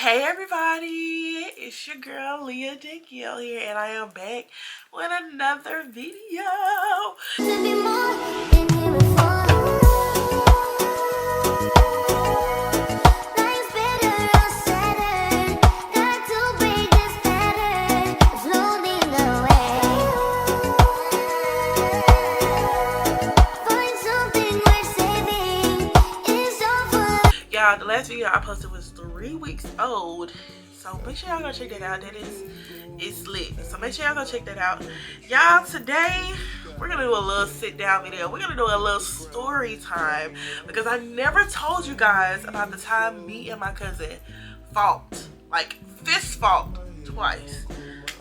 Hey everybody, it's your girl Liyahdaniele here, and I am back with another video. Y'all, the last video I posted was 3 weeks old, so make sure y'all go check that out. It's lit, so make sure y'all go check that out. Y'all, today we're gonna do a little sit down video. We're gonna do a little story time because I never told you guys about the time me and my cousin fought, like fist fought twice.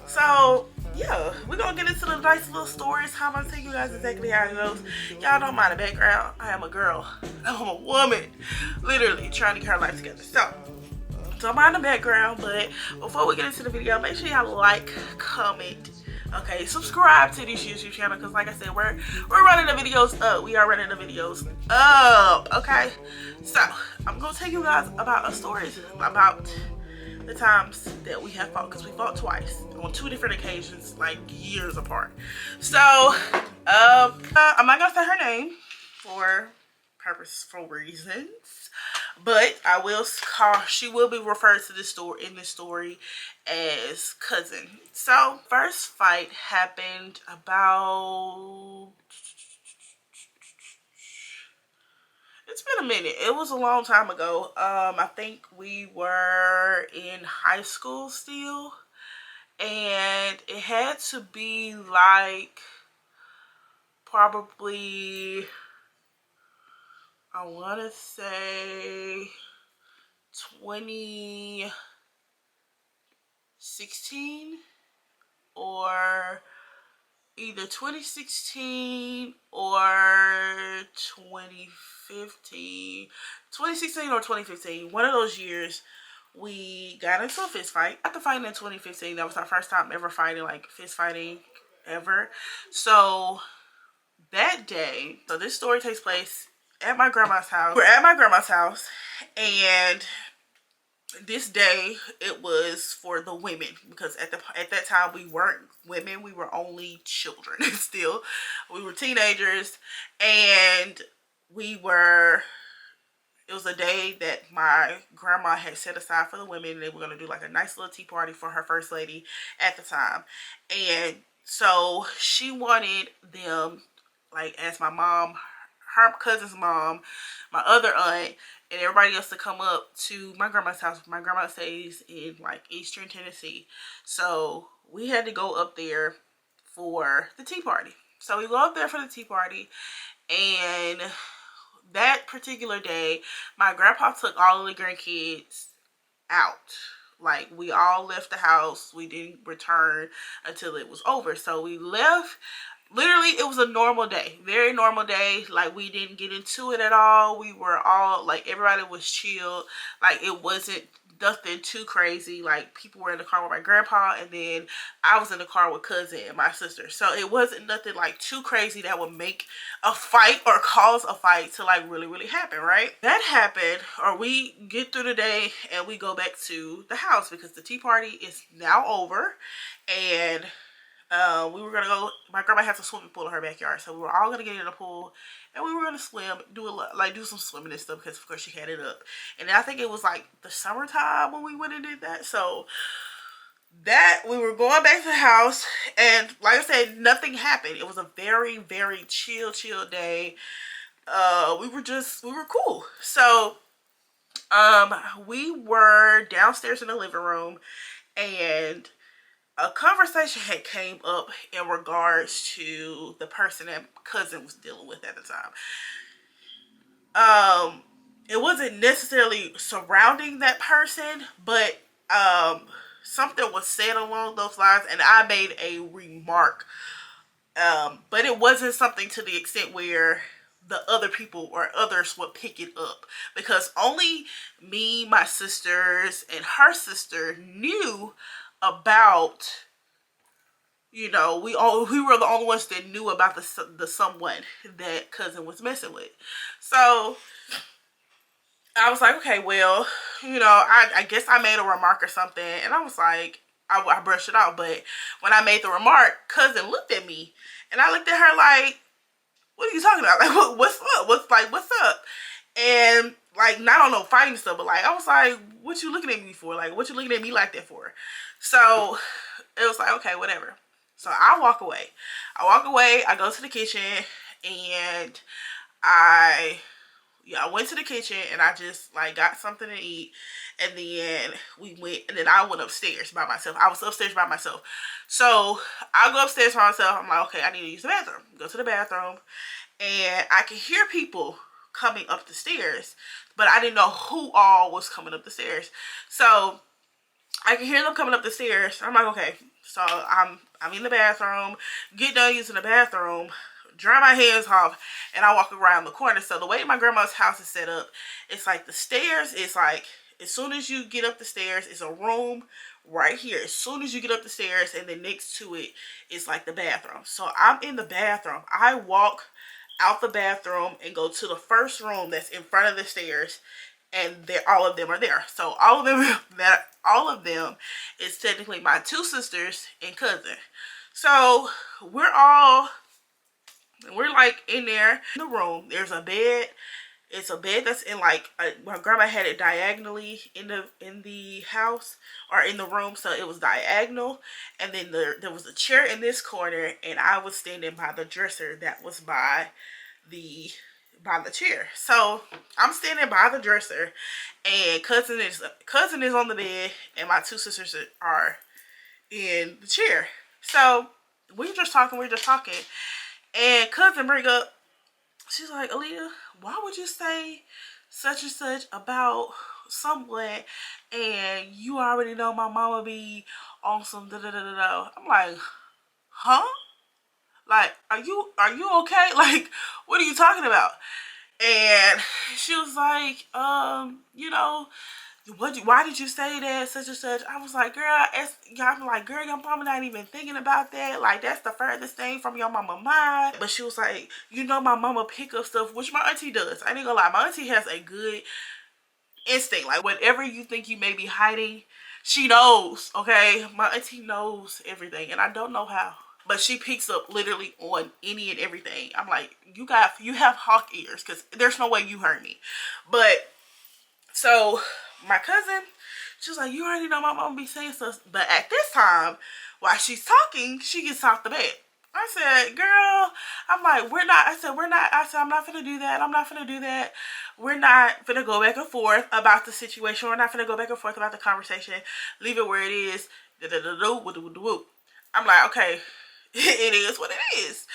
So yeah, we're gonna get into the nice little stories. How I'm gonna tell you guys exactly how it goes. Y'all don't mind the background. I am a girl. I'm a woman, literally trying to get her life together. So don't mind the background, but before we get into the video, make sure y'all like, comment, okay, subscribe to this YouTube channel, because like I said, we're running the videos up. We are running the videos up, okay? So I'm gonna tell you guys about a story about the times that we have fought, because we fought twice on 2 different occasions, like years apart. So I'm not gonna say her name for purposeful reasons, but I will she will be referred to this story in this story as cousin. So first fight happened about, it's been a minute. It was a long time ago. I think we were in high school still, and it had to be like probably, I want to say 2016, or either 2016 or 2015. 2016 or 2015, one of those years we got into a fist fight. After fighting in 2015, that was our first time ever fighting, like fist fighting ever. So that day, so this story takes place at my grandma's house. We're at my grandma's house, and this day it was for the women, because at that time we weren't women, we were only children. Still, we were teenagers, and it was a day that my grandma had set aside for the women, and they were going to do like a nice little tea party for her first lady at the time. And so she wanted them, like, as my mom, her cousin's mom, my other aunt, and everybody else to come up to my grandma's house. My grandma stays in like Eastern Tennessee, so we had to go up there for the tea party. So we go up there for the tea party, and that particular day, my grandpa took all of the grandkids out. Like, we all left the house. We didn't return until it was over. So we left. Literally, it was a normal day, very normal day. Like, we didn't get into it at all. We were all, like, everybody was chill. Like, it wasn't nothing too crazy. Like, people were in the car with my grandpa, and then I was in the car with cousin and my sister. So it wasn't nothing like too crazy that would make a fight or cause a fight to like really happen, right? That happened, or we get through the day and we go back to the house because the tea party is now over. And we were gonna go, my grandma has a swimming pool in her backyard, so we were all gonna get in the pool and we were gonna swim, do some swimming and stuff, because of course she had it up. And I think it was like the summertime when we went and did that. So that, we were going back to the house, and like I said, nothing happened. It was a very chill day. We were cool. So we were downstairs in the living room, and a conversation had came up in regards to the person that cousin was dealing with at the time. It wasn't necessarily surrounding that person, but something was said along those lines, and I made a remark. But it wasn't something to the extent where the other people or others would pick it up, because only me, my sisters, and her sister knew about, you know, we were the only ones that knew about the someone that cousin was messing with. So I was like, okay, well, I guess I made a remark or something. And I was like, I brushed it off. But when I made the remark, cousin looked at me. And I looked at her like, what are you talking about? Like, what's up? What's up? And like, not on no fighting stuff, but like, I was like, what you looking at me for? Like, what you looking at me like that for? So it was like, okay, whatever. So I walk away. I go to the kitchen, and I I went to the kitchen, and I just like got something to eat, and then and then I went upstairs by myself. I was upstairs by myself. So I go upstairs by myself. I'm like, okay, I need to use the bathroom. Go to the bathroom, and I could hear people coming up the stairs, but I didn't know who all was coming up the stairs. So I can hear them coming up the stairs. I'm like, okay. So I'm in the bathroom, get done using the bathroom, dry my hands off, and I walk around the corner. So the way my grandma's house is set up, it's like the stairs is like, as soon as you get up the stairs, it's a room right here. As soon as you get up the stairs, and then next to it is like the bathroom. So I'm in the bathroom. I walk out the bathroom and go to the first room that's in front of the stairs, and all of them are there. So all of them is technically my two sisters and cousin. So we're like in there in the room. There's a bed. It's a bed that's in like my grandma had it diagonally in the house, or in the room, so it was diagonal. And then there was a chair in this corner, and I was standing by the dresser that was by the chair. So I'm standing by the dresser, and cousin is on the bed, and my two sisters are in the chair. So we're just talking, and cousin bring up, she's like, Aaliyah, why would you say such and such about someone, and you already know my mama be on some da da da da da. I'm like, huh? Like, are you okay? Like, what are you talking about? And she was like, why did you say that, such and such? I was like, girl, I'm like, girl, your mama not even thinking about that. Like, that's the furthest thing from your mama mind. But she was like, my mama pick up stuff, which my auntie does. I ain't gonna lie, my auntie has a good instinct. Like, whatever you think you may be hiding, she knows, okay? My auntie knows everything, and I don't know how. But she picks up literally on any and everything. I'm like, you have hawk ears, because there's no way you heard me. But, so, my cousin, she was like, you already know my mom be saying stuff. But at this time, while she's talking, she gets off the bed. I said, girl, I'm like, I'm not gonna do that. I'm not gonna do that. We're not gonna go back and forth about the situation. We're not gonna go back and forth about the conversation. Leave it where it is. I'm like, okay, it is what it is.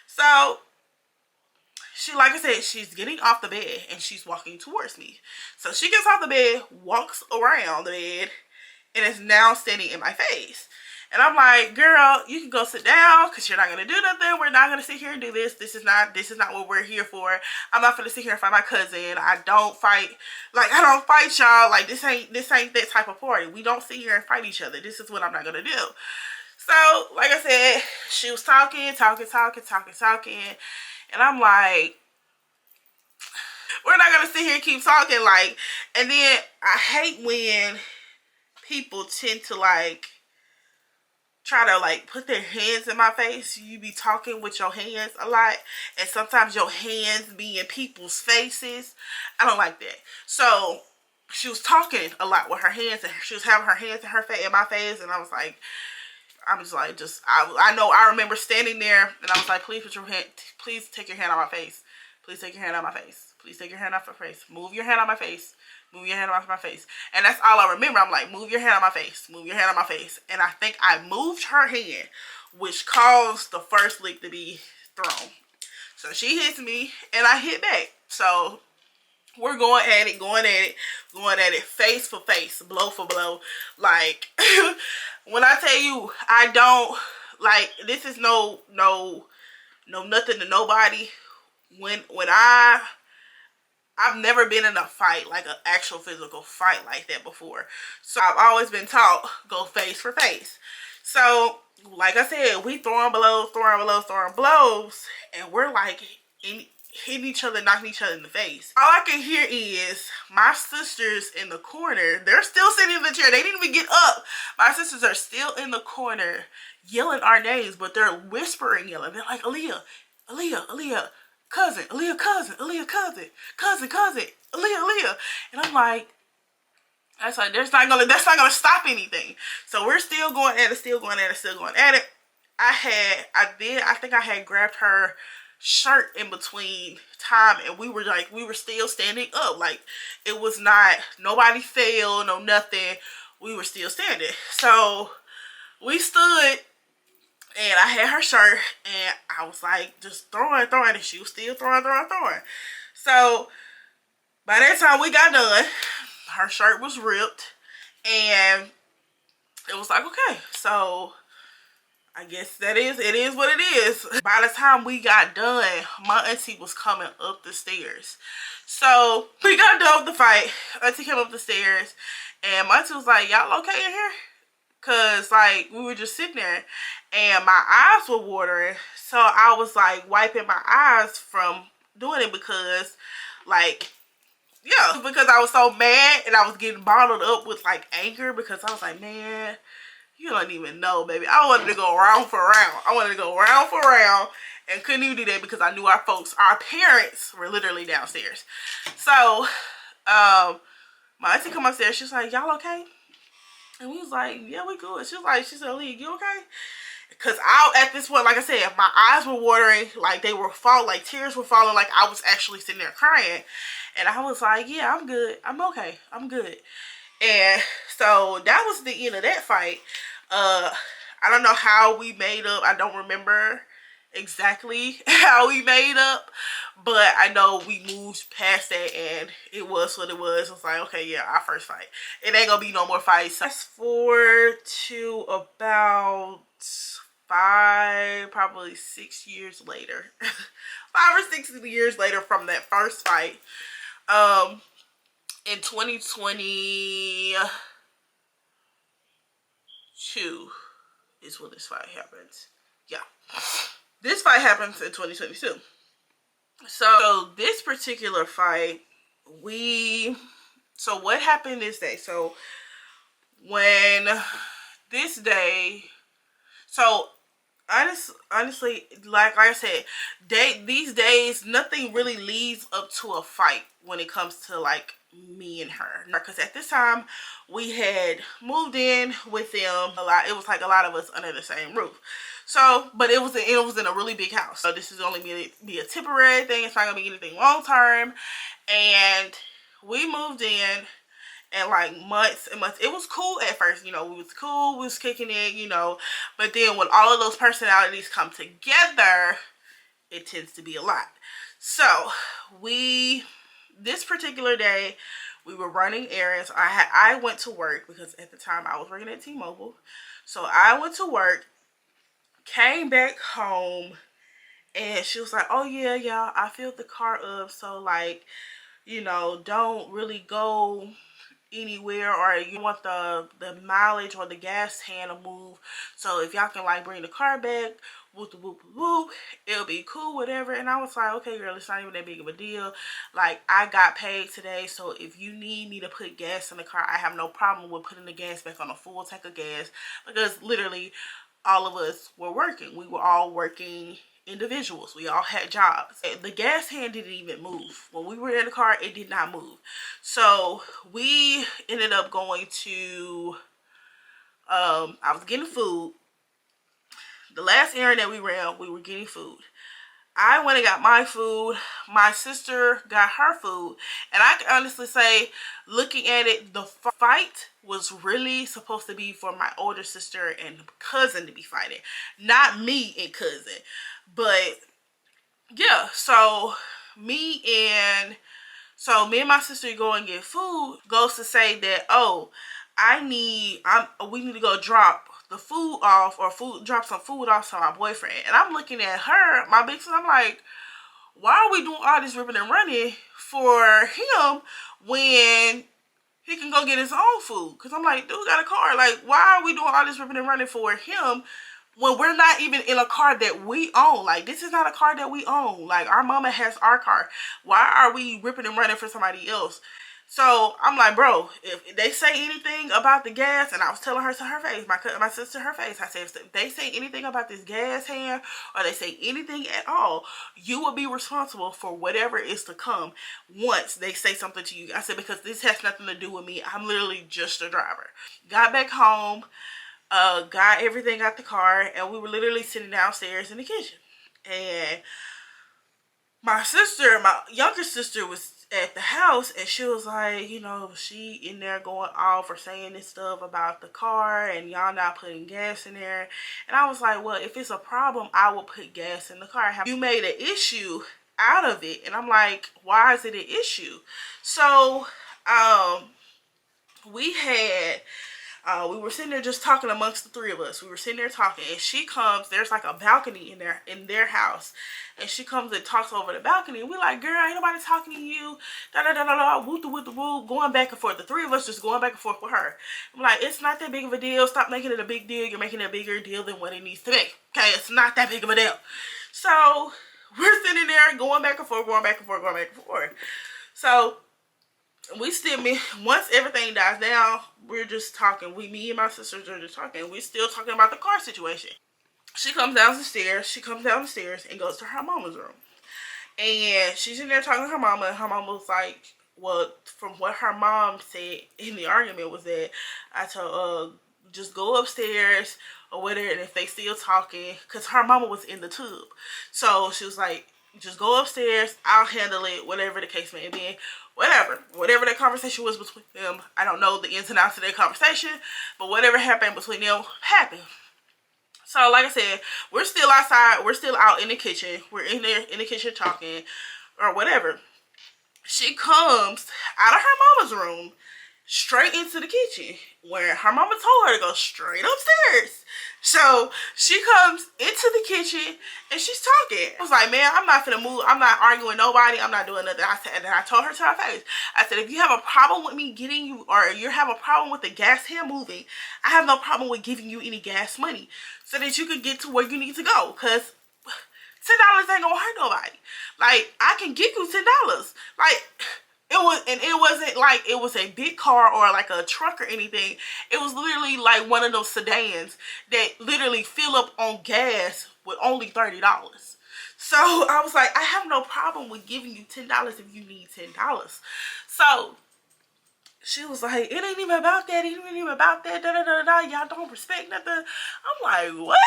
So, like I said, she's getting off the bed and she's walking towards me. So she gets off the bed, walks around the bed, and is now standing in my face. And I'm like, girl, you can go sit down, because you're not going to do nothing. We're not going to sit here and do this. This is not what we're here for. I'm not going to sit here and fight my cousin. I don't fight y'all. Like, this ain't that type of party. We don't sit here and fight each other. This is what I'm not going to do. So, like I said, she was talking. And I'm like, we're not going to sit here and keep talking. Like, and then I hate when people tend to, like, try to, like, put their hands in my face. You be talking with your hands a lot, and sometimes your hands be in people's faces. I don't like that. So she was talking a lot with her hands, and she was having her hands in my face, and I was like, I remember standing there, and I was like, please take your hand on my face. Please take your hand on my face. Please take your hand off my face. Move your hand on my face. Move your hand off my face. And that's all I remember. I'm like, move your hand on my face. Move your hand on my face. And I think I moved her hand, which caused the first lick to be thrown. So she hits me, and I hit back. So we're going at it, face for face, blow for blow. Like, when I tell you, I don't, like, this is no nothing to nobody. When I've never been in a fight, like an actual physical fight like that before. So I've always been taught, go face for face. So, like I said, we throwing blows, and we're like, hitting each other, knocking each other in the face. All I can hear is my sisters in the corner. They're still sitting in the chair. They didn't even get up. My sisters are still in the corner yelling our names, but they're whispering yelling. They're like, Aaliyah, Aaliyah, Aaliyah, cousin, Aaliyah, cousin, Aaliyah, cousin, cousin, cousin, Aaliyah, Aaliyah. And I'm like, that's like, that's not gonna stop anything. So we're still going at it, still going at it, still going at it. I think I had grabbed her shirt in between time, and we were still standing up. Like, it was not, nobody fell, no nothing. We were still standing. So we stood, and I had her shirt, and I was like just throwing, and she was still throwing. So by that time we got done, her shirt was ripped, and it was like, okay, so I guess it is what it is. By the time we got done, my auntie was coming up the stairs. So we got done with the fight. Auntie came up the stairs, and my auntie was like, y'all okay in here? Cause like we were just sitting there, and my eyes were watering. So I was like wiping my eyes from doing it because, like, yeah, because I was so mad and I was getting bottled up with like anger, because I was like, man, you don't even know, baby. I wanted to go round for round. And couldn't even do that because I knew our parents were literally downstairs. So, my auntie come upstairs. She was like, y'all okay? And we was like, yeah, we good. She said, Lee, you okay? Because at this point, like I said, my eyes were watering, like they were falling, like tears were falling, like I was actually sitting there crying. And I was like, yeah, I'm good. I'm okay. I'm good. And so that was the end of that fight. I don't know how we made up. I don't remember exactly how we made up, but I know we moved past that, and it was what it was. It was like, okay, yeah, our first fight. It ain't gonna be no more fights. Fast forward to about 5, probably 6 years later. 5 or 6 years later from that first fight. In 2022 is when this fight happens. Yeah. This fight happens in 2022. So this particular fight, so what happened this day? So when this day, so honestly, like I said, these days, nothing really leads up to a fight when it comes to like me and her, because at this time we had moved in with them a lot. It was like a lot of us under the same roof. So, but it was in a really big house. So this is only be a temporary thing. It's not gonna be anything long term. And we moved in, and like months and months, it was cool at first, you know, we was kicking it, you know, but then when all of those personalities come together, it tends to be a lot. So this particular day, we were running errands. I went to work because at the time I was working at T-Mobile. So I went to work, came back home, and she was like, oh yeah, y'all, I filled the car up, so like, you know, don't really go anywhere, or you want the mileage or the gas hand to move, so if y'all can like bring the car back, whoop whoop whoop, it'll be cool, whatever. And I was like, okay girl, it's not even that big of a deal. Like, I got paid today, so if you need me to put gas in the car, I have no problem with putting the gas back on a full tank of gas, because literally all of us were working. We were all working individuals. We all had jobs. The gas hand didn't even move. When we were in the car, it did not move. So we ended up going to, I was getting food. The last errand that we ran, we were getting food. I went and got my food. My sister got her food. And I can honestly say, looking at it, the fight was really supposed to be for my older sister and cousin to be fighting. Not me and cousin. But yeah, so me and my sister go and get food, goes to say that, oh, we need to go drop the food off, or drop some food off to my boyfriend. And I'm looking at her, my big sister, I'm like, why are we doing all this ripping and running for him when he can go get his own food? Because I'm like, dude got a car. Like, why are we doing all this ripping and running for him when we're not even in a car that we own. Like, this is not a car that we own. Like, our mama has our car. Why are we ripping and running for somebody else? So I'm like, bro, if they say anything about the gas, and I was telling her to her face, my sister to her face, I said, if they say anything about this gas hand, or they say anything at all, you will be responsible for whatever is to come once they say something to you. I said, because this has nothing to do with me. I'm literally just a driver. Got back home, got everything out the car, and we were literally sitting downstairs in the kitchen. And my younger sister was at the house, and she was like, you know, she in there going off or saying this stuff about the car and y'all not putting gas in there. And I was like, well, if it's a problem, I will put gas in the car. You made an issue out of it. And I'm like, why is it an issue? So we were sitting there just talking amongst the three of us. We were sitting there talking, and she comes, there's like a balcony in their house, and she comes and talks over the balcony, and we like, girl, ain't nobody talking to you, da da da da da, woo the woo the woo, going back and forth. The three of us just going back and forth with her. I'm like, it's not that big of a deal. Stop making it a big deal. You're making it a bigger deal than what it needs to be. Okay, it's not that big of a deal. So we're sitting there going back and forth, going back and forth, going back and forth. So we still, once everything dies down, we're just talking. Me and my sisters are just talking. We're still talking about the car situation. She comes down the stairs and goes to her mama's room. And she's in there talking to her mama, and her mama was like, well, from what her mom said in the argument was that I told just go upstairs or whatever, and if they still talking, because her mama was in the tub. So she was like, just go upstairs, I'll handle it, whatever the case may be. Whatever that conversation was between them, I don't know the ins and outs of their conversation, but whatever happened between them happened. So like I said, we're still outside, we're still out in the kitchen, we're in there in the kitchen talking or whatever. She comes out of her mama's room straight into the kitchen, where her mama told her to go straight upstairs. So she comes into the kitchen and she's talking. I was like, man, I'm not finna move. I'm not arguing with nobody. I'm not doing nothing. I said, and I told her to her face, I said, if you have a problem with me getting you, or you have a problem with the gas hand moving, I have no problem with giving you any gas money so that you can get to where you need to go. Because $10 ain't gonna hurt nobody. Like, I can give you $10. Like, it wasn't like it was a big car or like a truck or anything. It was literally like one of those sedans that literally fill up on gas with only $30. So I was like, I have no problem with giving you $10 if you need $10. So she was like, it ain't even about that. It ain't even about that. Da da da da. Y'all don't respect nothing. I'm like, what?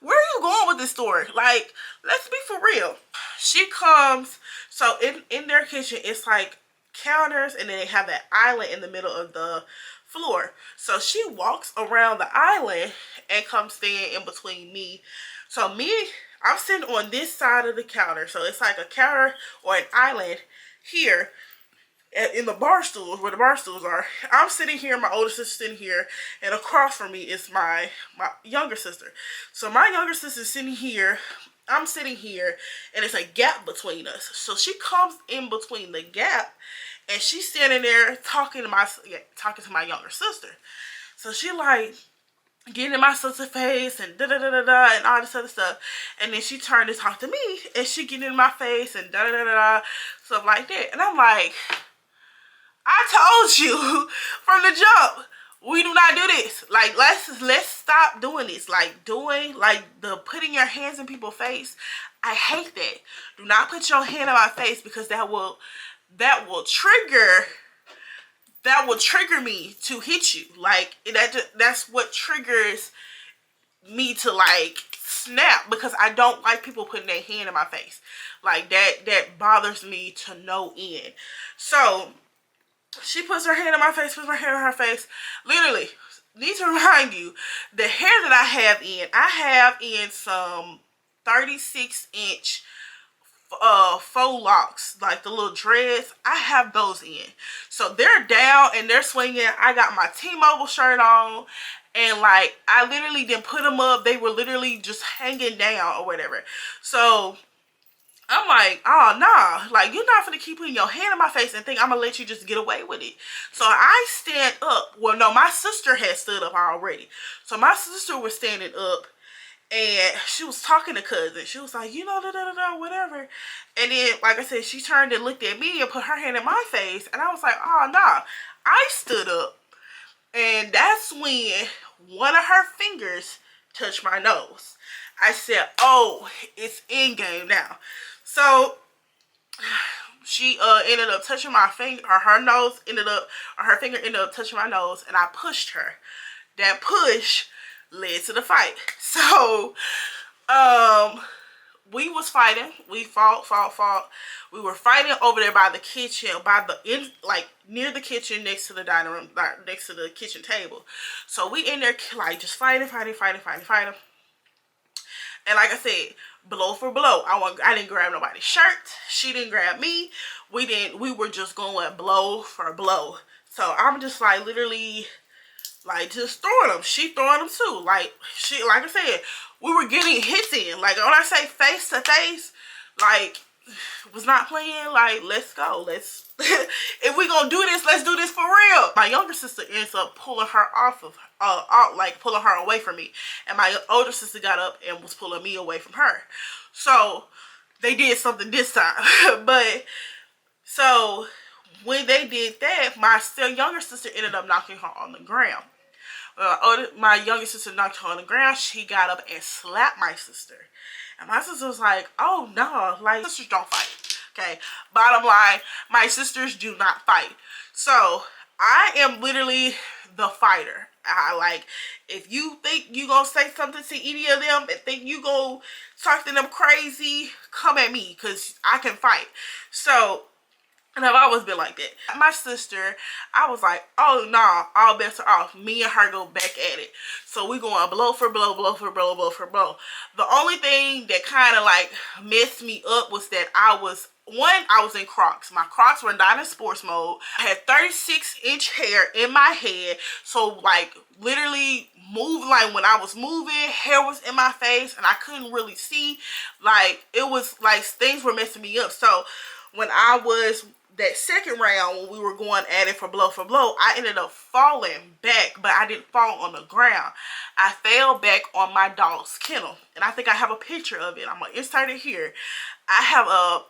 Where are you going with this story? Like, let's be for real. She comes, so in their kitchen, it's like counters, and then they have that island in the middle of the floor. So she walks around the island and comes stand in between me. So I'm sitting on this side of the counter. So it's like a counter or an island here in the bar stools, where the bar stools are. I'm sitting here, my older sister's sitting here, and across from me is my younger sister. So my younger sister's sitting here, I'm sitting here, and it's a gap between us. So she comes in between the gap, and she's standing there talking to my younger sister. So she like getting in my sister's face and da da da da da and all this other stuff. And then she turned to talk to me, and she getting in my face and da da da da stuff like that. And I'm like, I told you from the jump, we do not do this. Like, let's stop doing this. Like, the putting your hands in people's face. I hate that. Do not put your hand in my face, because that will trigger me to hit you. Like, that's what triggers me to like snap, because I don't like people putting their hand in my face. Like, that bothers me to no end. So she puts her hand in my face, Literally, need to remind you, the hair that I have in some 36-inch faux locks, like the little dreads. I have those in. So they're down and they're swinging. I got my T-Mobile shirt on, and like, I literally didn't put them up. They were literally just hanging down or whatever. So I'm like, oh, nah. Like, you're not gonna keep putting your hand in my face and think I'm gonna let you just get away with it. So I stand up. Well, no, my sister had stood up already. So my sister was standing up, And she was talking to cousin. She was like, you know, da da da da, whatever. And then, like I said, she turned and looked at me and put her hand in my face. And I was like, oh, nah. I stood up. And that's when one of her fingers touched my nose. I said, oh, it's in game now. So she ended up touching my finger, or her nose ended up, or her finger ended up touching my nose, and I pushed her. That push led to the fight. So, we was fighting. We fought. We were fighting over there by the kitchen, like near the kitchen, next to the dining room, next to the kitchen table. So we in there like just fighting. And like I said, blow for blow. I didn't grab nobody's shirt. She didn't grab me. We were just going blow for blow. So I'm just like literally like just throwing them. She throwing them too. Like I said, we were getting hits in. Like when I say face to face, like was not playing. Like let's go. Let's if we gonna do this, let's do this for real. My younger sister ends up pulling her like pulling her away from me, and my older sister got up and was pulling me away from her. So they did something this time, but so when they did that, my still younger sister ended up knocking her on the ground. My younger sister knocked her on the ground. She got up and slapped my sister. And my sister was like, oh no, like sisters don't fight. Okay, bottom line, my sisters do not fight. So I am literally the fighter. I like, if you think you gonna say something to any of them and think you gonna talk to them crazy, come at me, because I can fight. So, and I've always been like that. My sister, I was like, oh no, all bets are off. Me and her go back at it. So we going blow for blow, blow for blow, blow for blow. The only thing that kind of like messed me up was that I was in Crocs. My Crocs were not in sports mode. I had 36-inch hair in my head. So like literally like when I was moving, hair was in my face and I couldn't really see. Like it was like things were messing me up. So when I was that second round, when we were going at it for blow, I ended up falling back, but I didn't fall on the ground. I fell back on my dog's kennel, and I think I have a picture of it. I'm gonna insert it here. I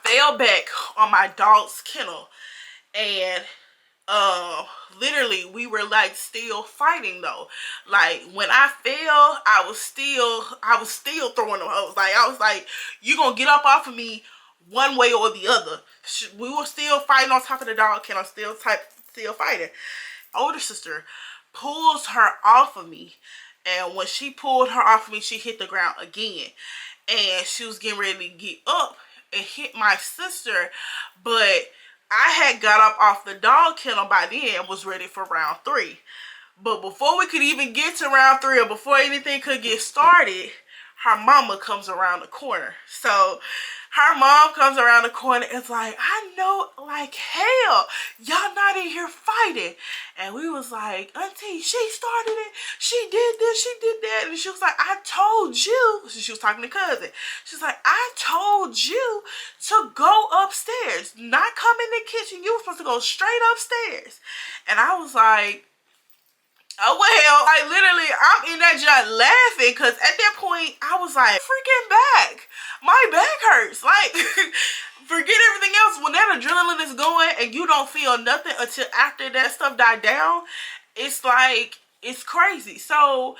fell back on my dog's kennel, and literally we were like still fighting though. Like when I fell, I was still throwing them. I was like, you gonna get up off of me one way or the other. We were still fighting on top of the dog kennel, still fighting. Older sister pulls her off of me, and when she pulled her off of me, she hit the ground again, and she was getting ready to get up and hit my sister, but I had got up off the dog kennel by then and was ready for round 3. But before we could even get to round 3, or before anything could get started, her mama comes around the corner. So her mom comes around the corner and it's like, I know, like, hell, y'all not in here fighting. And we was like, auntie, she started it. She did this, she did that. And she was like, I told you. She was talking to cousin. She's like, I told you to go upstairs, not come in the kitchen. You were supposed to go straight upstairs. And I was like, oh well, like literally I'm in that joint laughing, because at that point I was like, freaking back. My back hurts. Like forget everything else. When that adrenaline is going and you don't feel nothing until after that stuff died down, it's like, it's crazy. So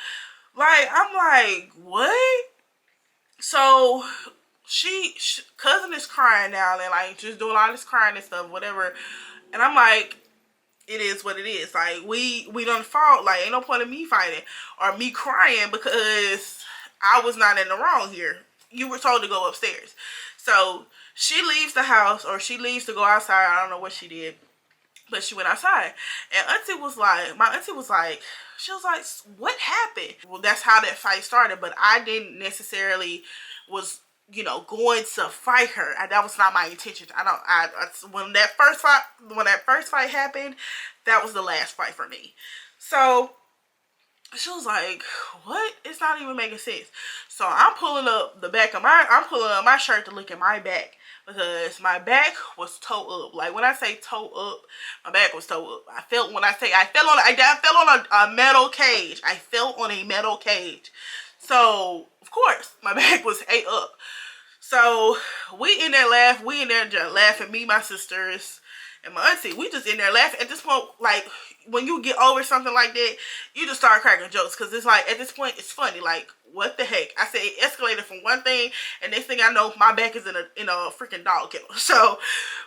like I'm like, what? So cousin is crying now and like just doing all this crying and stuff, whatever. And I'm like, it is what it is. Like we done fought. Like ain't no point in me fighting or me crying because I was not in the wrong here. You were told to go upstairs. So she leaves the house, or she leaves to go outside. I don't know what she did, but she went outside. And auntie was like, she was like, what happened? Well, that's how that fight started. But I didn't necessarily was, going to fight her. That was not my intention. When that first fight happened, that was the last fight for me. So she was like, what? It's not even making sense. So I'm pulling up my shirt to look at my back, because my back was toe up. Like when I say toe up, my back was toe up. I fell on a metal cage. I fell on a metal cage. So of course my back was ate up. So we in there laughing, me, my sisters, and my auntie. We just in there laughing. At this point, like, when you get over something like that, you just start cracking jokes. Because it's like, at this point, it's funny. Like, what the heck? I said it escalated from one thing, and next thing I know, my back is in a freaking dog kennel. So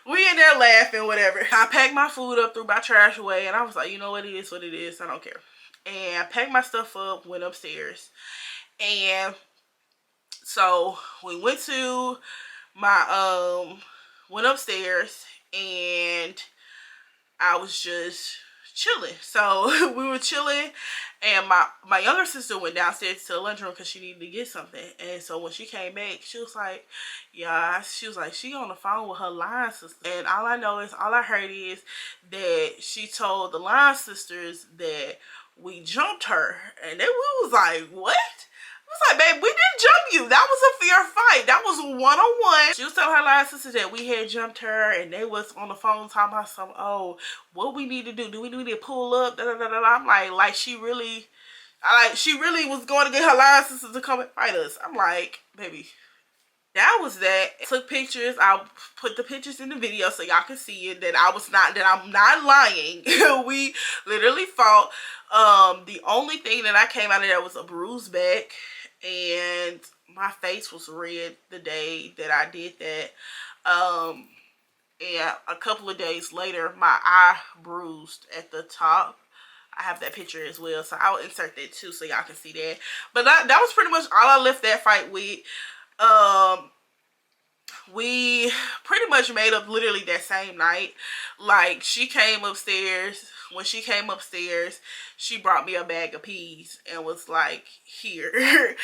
we in there laughing, whatever. I packed my food up, threw my trash away, and I was like, you know what, it is what it is. I don't care. And I packed my stuff up, went upstairs. And so we went to went upstairs, and I was just chilling. So we were chilling, and my younger sister went downstairs to the lunchroom because she needed to get something. And so when she came back, she was like, yeah, she was like, she on the phone with her line sister. And all I heard is that she told the line sisters that we jumped her. And then we was like, what? I was like, babe, we didn't jump you. That was a fair fight. That was one-on-one. She was telling her line sister that we had jumped her, and they was on the phone talking about something. Oh, what we need to do? Do we need to pull up? Da, da, da, da. I'm like she really was going to get her line sister to come and fight us. I'm like, baby, that was that. I took pictures. I'll put the pictures in the video so y'all can see it. That I'm not lying. We literally fought. The only thing that I came out of there was a bruised back, and my face was red the day that I did that. And a couple of days later, my eye bruised at the top. I have that picture as well, so I'll insert that too so y'all can see that. But that was pretty much all I left that fight with. We pretty much made up literally that same night. Like, she came upstairs. When she came upstairs, she brought me a bag of peas and was like, here.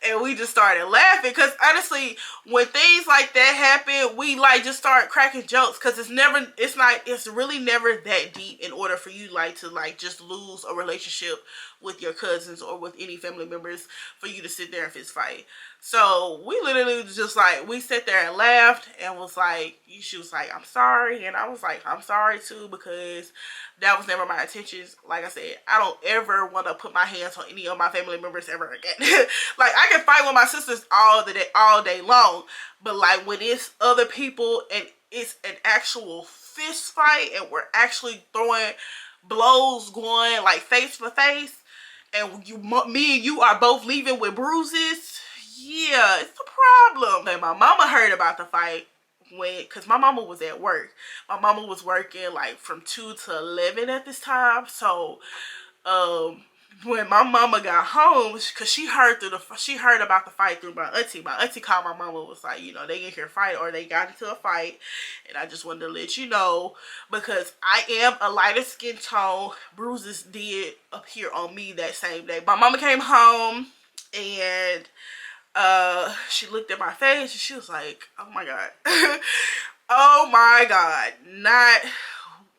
And we just started laughing, because honestly, when things like that happen, we like just start cracking jokes, because it's really never that deep in order for you like to like just lose a relationship with your cousins or with any family members for you to sit there and fist fight. So we literally just like, we sat there and laughed and was like, she was like, I'm sorry. And I was like, I'm sorry too, because that was never my intentions. Like I said, I don't ever want to put my hands on any of my family members ever again. Like, I can fight with my sisters all day long, but like when it's other people and it's an actual fist fight and we're actually throwing blows going like face to face, and me and you are both leaving with bruises, yeah, it's a problem. And my mama heard about the fight because my mama was at work. My mama was working like from 2 to 11 at this time. So when my mama got home, because she heard about the fight through my auntie. My auntie called my mama, was like, you know, they in here fight, or they got into a fight, and I just wanted to let you know, because I am a lighter skin tone. Bruises did appear on me that same day. My mama came home, and she looked at my face, and she was like, oh my god. Oh my god, not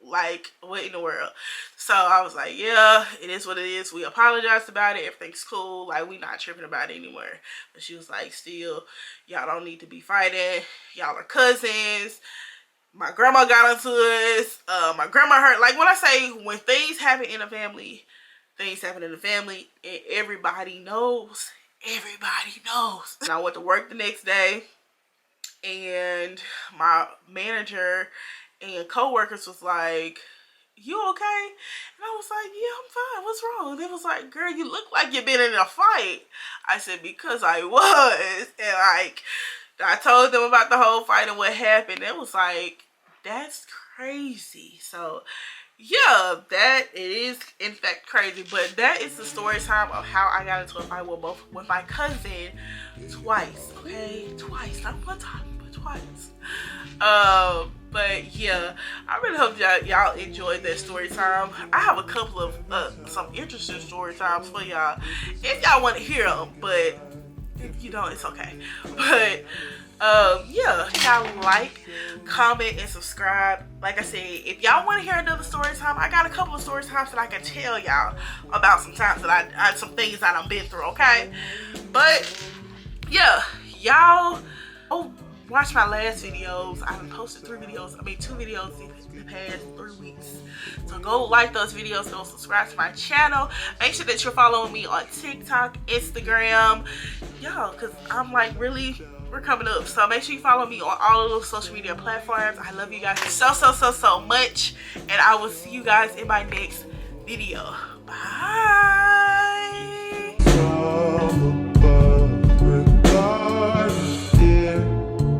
like, what in the world? So I was like, yeah, it is what it is. We apologized about it. Everything's cool. Like, we not tripping about it anymore. But she was like, still, y'all don't need to be fighting. Y'all are cousins. My grandma got onto us. My grandma heard. Like, when I say, when things happen in a family, things happen in the family, and everybody knows. Everybody knows. And I went to work the next day, and my manager and co-workers was like, you okay? And I was like, yeah, I'm fine. What's wrong? They was like, girl, you look like you've been in a fight. I said, because I was. And like, I told them about the whole fight and what happened. It was like, that's crazy. So yeah, that it is in fact crazy. But that is the story time of how I got into a fight with my cousin twice. Okay, twice, not one time, but twice. But yeah, I really hope y'all enjoyed that story time. I have a couple of some interesting story times for y'all if y'all want to hear them, but if you don't, it's okay. But yeah, y'all like, comment, and subscribe. Like I said, if y'all want to hear another story time, I got a couple of story times that I can tell y'all about some times that I some things that I've been through, okay? But yeah, y'all, watch my last videos. I've posted 2 videos in the past 3 weeks. So go like those videos, go subscribe to my channel. Make sure that you're following me on TikTok, Instagram, y'all, because I'm like really, we're coming up. So make sure you follow me on all of those social media platforms. I love you guys so much, and I will see you guys in my next video. Bye.